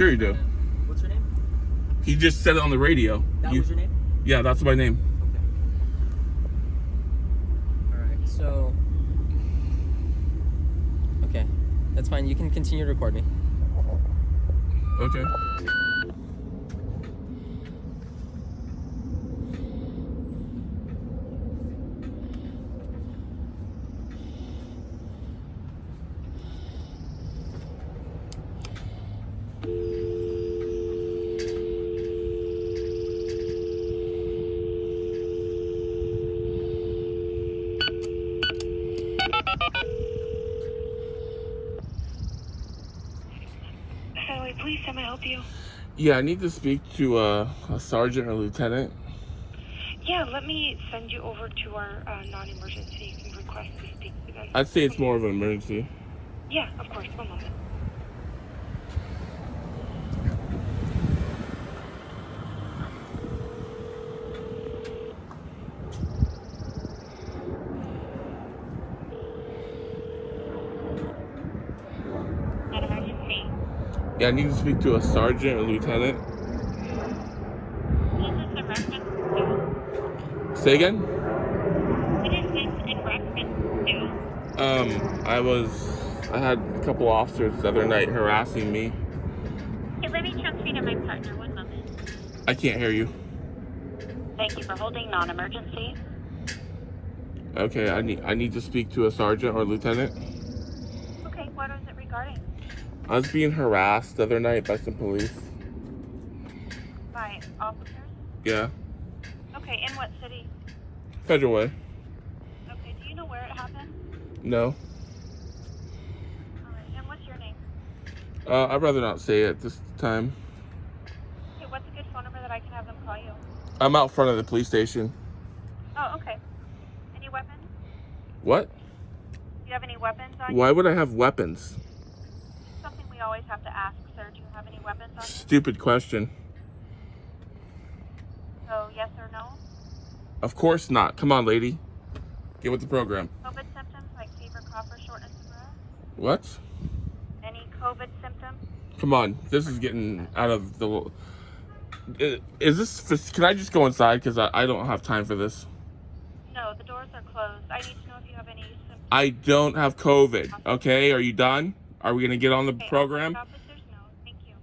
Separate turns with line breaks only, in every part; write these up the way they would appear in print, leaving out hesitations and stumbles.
Sure you do.
What's your name?
He just said it on the radio.
That was your name?
Yeah, that's my name.
Okay. Alright, so... Okay, that's fine. You can continue to record me.
Okay.
Highway Police, how may I help you?
Yeah, I need to speak to a sergeant or lieutenant.
Yeah, let me send you over to our non-emergency. You can request to speak to them.
I'd say it's more of an emergency.
Yeah, of course. One moment. Non-emergency.
Yeah, I need to speak to a sergeant or lieutenant.
This is the reference to.
Say again?
What is this in reference to?
I had a couple officers the other night harassing me.
Okay, let me transfer you to my partner. One moment.
I can't hear you.
Thank you for holding non-emergency.
Okay, I need to speak to a sergeant or lieutenant.
Okay, what is it regarding?
I was being harassed the other night by some police.
By officers?
Yeah.
Okay, in what city?
Federal Way.
Okay, do you know where it happened?
No.
Alright, and what's your name?
I'd rather not say it this time.
Okay, what's a good phone number that I can have them call you?
I'm out front of the police station.
Oh, okay. Any weapons?
What?
Do you have any weapons on you?
Why would I have weapons?
Something we always have to ask, sir. Do you have any weapons on you?
Stupid question.
So, yes or no?
Of course not. Come on, lady. Get with the program.
COVID symptoms like fever, cough, or shortness of breath?
What?
Any COVID symptoms?
Come on. This is getting out of the... Is this... Can I just go inside? Because I don't have time for this.
No, the doors are closed. I need to know if you have any symptoms.
I don't have COVID. Okay? Are you done? Are we going to get on the
Okay,
program?
officers, no. Thank you.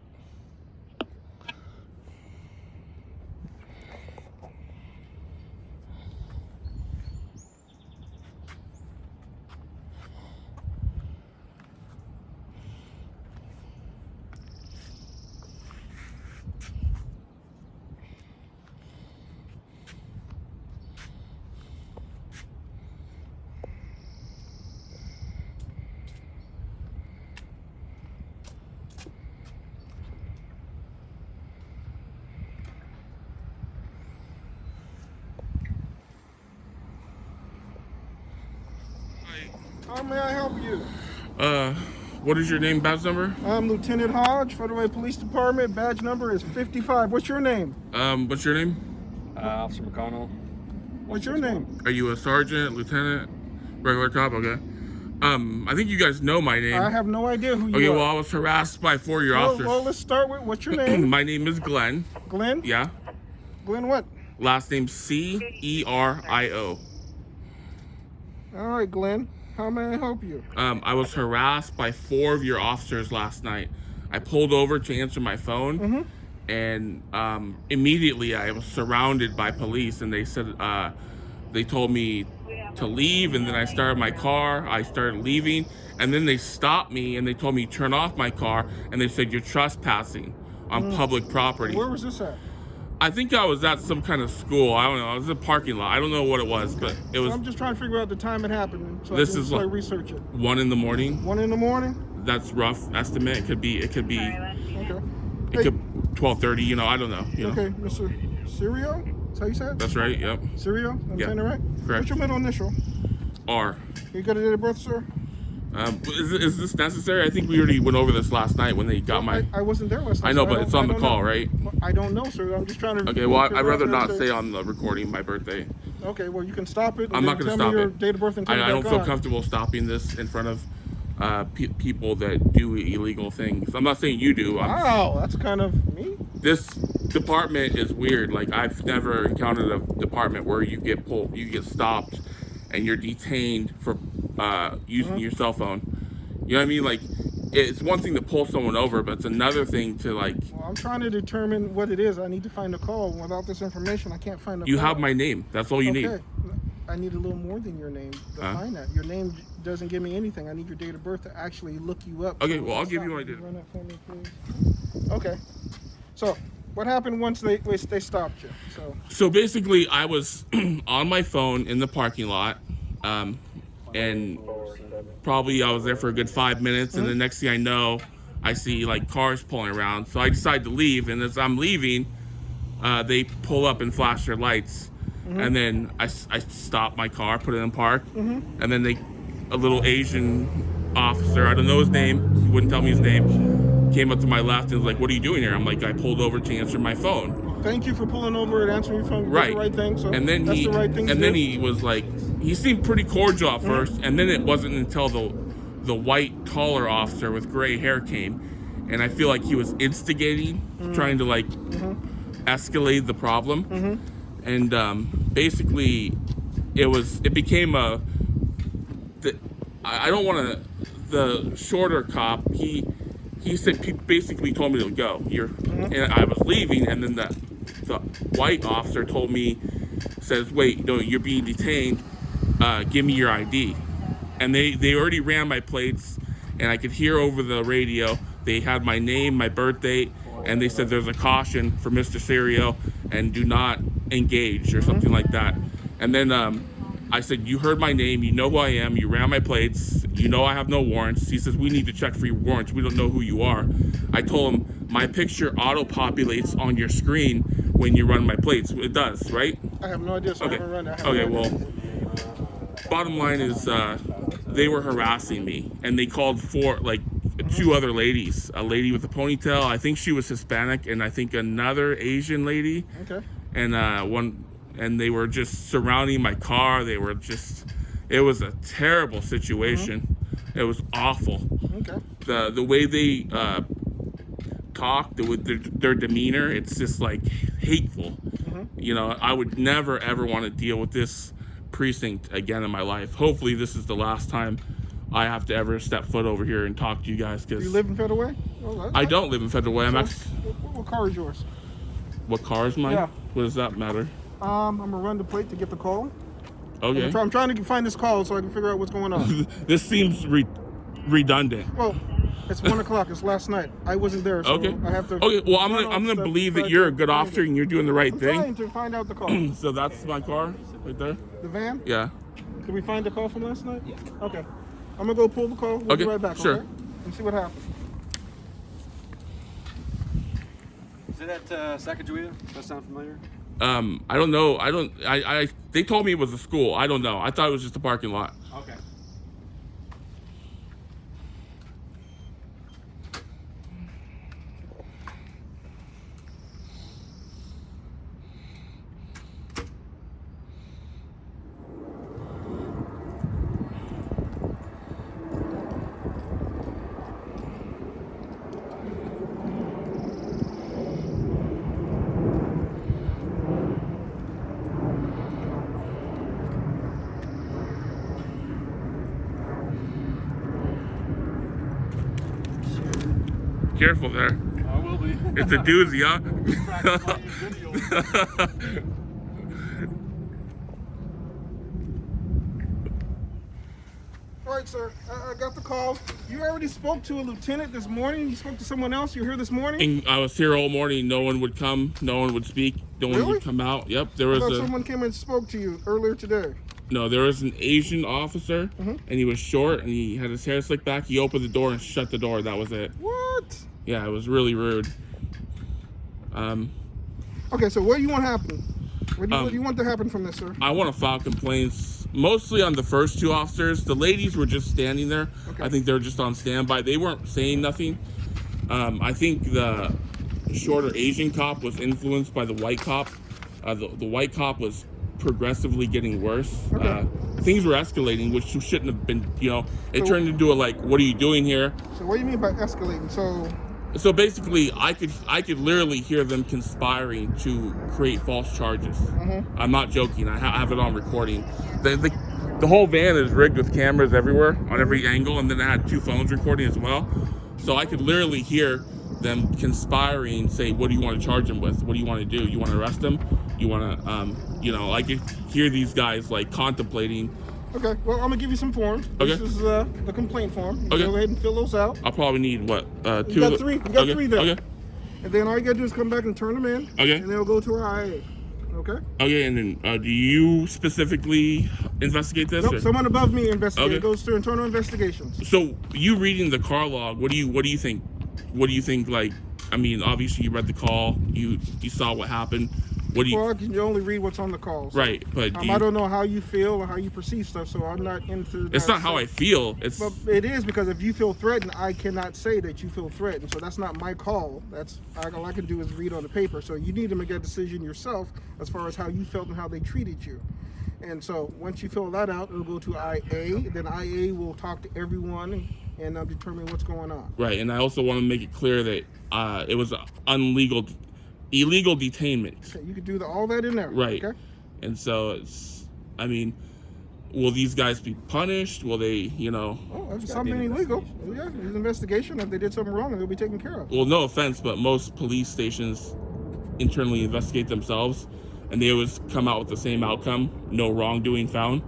How may I help you?
What is your name, badge number?
I'm Lieutenant Hodge, Federal Way Police Department. Badge number is 55. What's your name?
What's your name?
Officer McConnell.
What's your name?
Are you a sergeant, lieutenant, regular cop? Okay. I think you guys know my name.
I have no idea who you
Okay,
are.
well, I was harassed by 4 of your officers.
Well, let's start with what's your name?
My name is Glenn.
Glenn?
Yeah.
Glenn what?
Last name Cerio.
All right, Glenn. How may I help you?
I was harassed by 4 of your officers last night. I pulled over to answer my phone, and immediately I was surrounded by police, and they said they told me to leave, and then I started my car. I started leaving, and then they stopped me, and they told me to turn off my car, and they said you're trespassing on public property.
Where was this at?
I think I was at some kind of school. I don't know. It was a parking lot. I don't know what it was, but it was
So I'm just trying to figure out the time it happened so
This
I can
is
start
like-
research it.
1 in the morning.
1 in the morning?
That's rough estimate. It could be
Okay.
it could 12:30. You know, I don't know. You know.
Okay, Mr. Cerio? That's how you said it?
That's right. Yep.
Cerio? I'm
Yeah.
saying it right?
Correct.
What's your middle initial?
R.
You got a date of birth, sir?
Is this necessary? I think we already went over this last night when they got my.
I wasn't there last night.
I know,
so
but it's on the
don't
call,
know.
right?
I don't know, sir. I'm just trying to.
Okay. Well,
figure
I'd
out
rather
the
not
date.
say on the recording my birthday.
Okay, well, you can stop it. And
I'm not
then
going to
tell
stop
me your
it.
date of birth and
I
tell me
don't
that
feel
gone.
comfortable stopping this in front of people that do illegal things. I'm not saying you do.
Wow, that's kind of me.
This department is weird. Like, I've never encountered a department where you get stopped, and you're detained for using your cell phone. You know what I mean? Like, it's one thing to pull someone over, but it's another thing to, like...
Well, I'm trying to determine what it is. I need to find a call. Without this information, I can't find a call.
You have my name. That's all you need.
I need a little more than your name to find that. Your name doesn't give me anything. I need your date of birth to actually look you up.
Okay, well, I'll give you my date.
Run that for me, please. Okay. So, what happened once they stopped you?
So basically, I was on my phone in the parking lot, and probably I was there for a good 5 minutes, and the next thing I know, I see like cars pulling around. So I decide to leave, and as I'm leaving, they pull up and flash their lights, and then I stop my car, put it in park, and then a little Asian officer, I don't know his name, he wouldn't tell me his name, came up to my left and was like, "What are you doing here?" I'm like, "I pulled over to answer my phone."
Thank you for pulling over and answering your phone.
Right.
The right thing. So
and then
that's the right thing.
And then he was like, he seemed pretty cordial at first, and then it wasn't until the white taller officer with gray hair came, and I feel like he was instigating, trying to like escalate the problem, and basically it became I don't want to. The shorter cop, he basically told me to go. And I was leaving, and then the white officer told me, says, "Wait, no, you're being detained. Give me your ID." And they already ran my plates, and I could hear over the radio. They had my name, my birth date, and they said there's a caution for Mr. Serio, and do not engage or something like that. And then I said, "You heard my name, you know who I am, you ran my plates, you know I have no warrants." He says, "We need to check for your warrants, we don't know who you are." I told him, "My picture auto-populates on your screen when you run my plates." It does, right?
I have no idea, so I haven't run that.
Okay, well, bottom line is they were harassing me, and they called two other ladies, a lady with a ponytail, I think she was Hispanic, and I think another Asian lady.
Okay.
And they were just surrounding my car. It was a terrible situation. It was awful.
Okay.
The way they talked, with their demeanor, it's just like hateful. You know, I would never ever want to deal with this precinct again in my life. Hopefully this is the last time I have to ever step foot over here and talk to you guys. Cause
you live in Federal Way?
I don't live in Federal Way.
What car is yours?
What car is mine?
Yeah.
What does that matter?
I'm gonna run the plate to get the call.
Okay.
I'm trying to find this call so I can figure out what's going on.
This seems redundant.
Well, it's 1 o'clock. It's last night. I wasn't there, so
okay.
I have to.
Okay. Well, I'm gonna believe that you're a good officer and you're doing the right thing.
I'm trying to find out the call.
So that's my car right there.
The van?
Yeah.
Did we find the call from last night? Yeah. Okay. I'm gonna go pull the call. We'll be right back.
Sure.
Okay? And see what happens.
Is it at Sacagawea? Does that sound familiar?
I don't know. They told me it was a school. I don't know. I thought it was just a parking lot.
Okay.
Careful there.
I will be.
It's a doozy, huh?
All right, sir. I got the call. You already spoke to a lieutenant this morning. You spoke to someone else. You're here this morning.
I was here all morning. No one would come. No one would speak. No one would come out. Yep. There was
someone came and spoke to you earlier today.
No, there was an Asian officer, and he was short, and he had his hair slicked back. He opened the door and shut the door. That was it.
What?
Yeah, it was really rude.
Okay, so what do you want to happen? What do you want to happen from this, sir?
I want to file complaints mostly on the first two officers. The ladies were just standing there.
Okay.
I think they were just on standby. They weren't saying nothing. I think the shorter Asian cop was influenced by the white cop. The white cop was progressively getting worse.
Okay.
things were escalating, which shouldn't have been. It
So-
turned into a like, what are you doing here?
So what do you mean by escalating?
So basically, I could literally hear them conspiring to create false charges. I'm not joking. I have it on recording. The whole van is rigged with cameras everywhere on every angle, and then I had 2 phones recording as well. So I could literally hear them conspiring, say, what do you want to charge him with? What do you want to do? You want to arrest him? You want to, I could hear these guys like contemplating.
Okay, well, I'm gonna give you some forms.
Okay.
This is the complaint form. You
Okay.
Go ahead and fill those out.
I'll probably need what, 2?
You got 3. You got 3 there.
Okay.
And then all you gotta do is come back and turn them in.
Okay.
And they'll go to our IA. Okay.
Okay, and then do you specifically investigate this?
Nope.
or-
Someone above me investigates.
Okay.
It goes through internal investigations.
So you reading the car log, what do you think? What do you think? Like, I mean, obviously you read the call, you saw what happened. What do you?
Well, I can only read what's on the calls.
Right, but
I don't know how you feel or how you perceive stuff, so I'm not into.
It's
that
not how I
stuff.
feel. It's
But it is, because if you feel threatened, I cannot say that you feel threatened. So that's not my call. That's all I can do is read on the paper. So you need to make a decision yourself as far as how you felt and how they treated you. And so once you fill that out, it'll go to IA. Then IA will talk to everyone and determine what's going on.
right, and I also want to make it clear that it was illegal detainment.
Okay, you can do all that in there.
Right,
Okay.
and so I mean, will these guys be punished? Will they,
Oh, if something illegal, yeah, there's an investigation. If they did something wrong, they'll be taken care of.
Well, no offense, but most police stations internally investigate themselves, and they always come out with the same outcome: no wrongdoing found.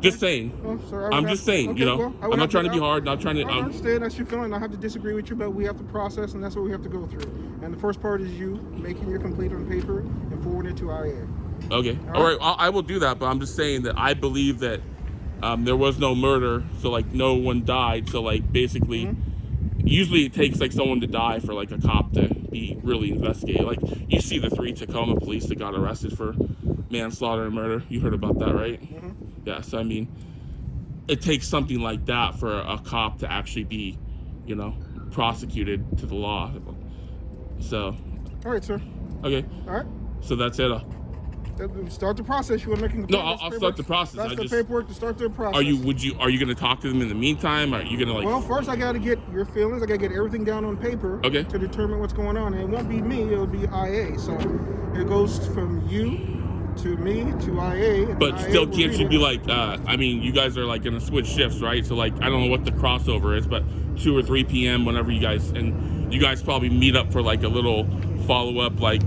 Just saying.
Oh, sir, I would
I'm
have
just
to-
saying,
okay, well, I would
I'm not
have
trying to be hard, not trying to.
I understand that's your feeling. I have to disagree with you, but we have to process, and that's what we have to go through. And the first part is you making your complaint on paper and forwarding it to IA.
Okay. All right. I will do that, but I'm just saying that I believe that there was no murder, so like no one died. So like basically, usually it takes like someone to die for like a cop to be really investigated. Like you see the 3 Tacoma police that got arrested for manslaughter and murder. You heard about that, right? Yeah. So I mean, it takes something like that for a cop to actually be, prosecuted to the law. So
All right, sir.
okay.
All right.
So that's it.
Start the process. You want to make a
No,
complaint?
I'll start the process.
That's
I
the
just-
paperwork to start the process.
Are you going to talk to them in the meantime? Are you going to like?
Well, first I got to get your feelings. I got to get everything down on paper.
Okay.
To determine what's going on. And it won't be me. It'll be IA. So it goes from you to me to IA. And
But
IA
still,
will
can't
read
you
it.
be like? I mean, you guys are like going to switch shifts, right? So like, I don't know what the crossover is, but 2 or 3 p.m. whenever you guys probably meet up for like a little follow up, like.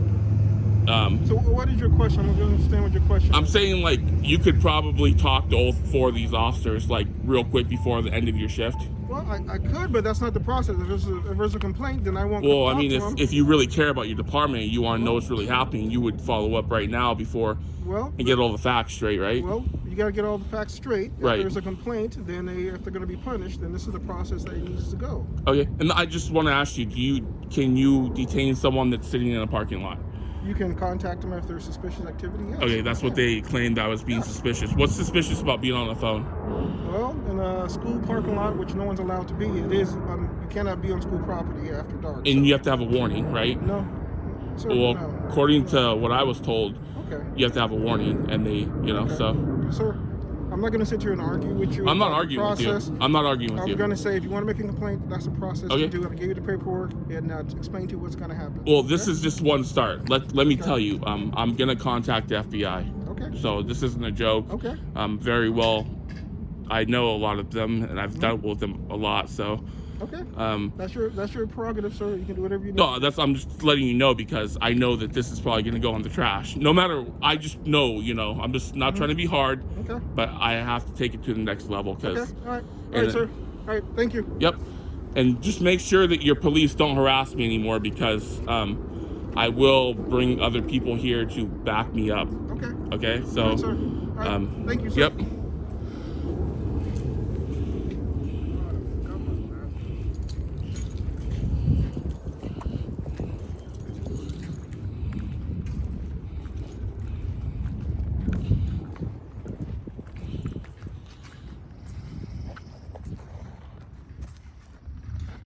So what is your question? I'm going to understand what your question
I'm
is.
saying like you could probably talk to all 4 of these officers like real quick before the end of your shift.
Well, I could, but that's not the process. If there's a complaint, then I won't.
Well, I
talk
mean,
to them.
if you really care about your department, you want to know what's really happening, you would follow up right now before
Well,
and get all the facts straight, right?
Well, you got to get all the facts straight. If
Right.
there's a complaint, then if they're going to be punished, then this is the process that it needs to go.
Okay, and I just want to ask you, can you detain someone that's sitting in a parking lot?
You can contact them if there's suspicious activity. Yes.
Okay, that's what they claimed I was being suspicious. What's suspicious about being on the phone?
Well, in a school parking lot, which no one's allowed to be, it is. You cannot be on school property after dark.
And you have to have a warning, right?
No. Sir,
Well,
no.
according to what I was told,
Okay.
you have to have a warning, and they, so.
Sir, I'm not going to sit here and argue with you.
I'm not
about the
arguing with you.
process.
I'm not arguing with
I'm
you.
going to say if you want to make a complaint, that's the process
Okay.
to do. I'm going to give you the paperwork and explain to you what's going to happen.
Well, this is just one start. Let me tell you, I'm gonna contact the FBI.
Okay.
So this isn't a joke.
Okay.
Very well, I know a lot of them, and I've dealt with them a lot. So,
Okay.
um,
That's your prerogative, sir. You can do whatever you need.
no, I'm just letting you know because I know that this is probably gonna go in the trash. No matter, I just know, I'm just not trying to be hard,
Okay.
but I have to take it to the next level because.
Okay. All right. All
and
right, sir. All right. Thank you.
Yep. And just make sure that your police don't harass me anymore because I will bring other people here to back me up.
Okay.
Okay,
All
so
right, sir. All right. Thank you, sir.
Yep.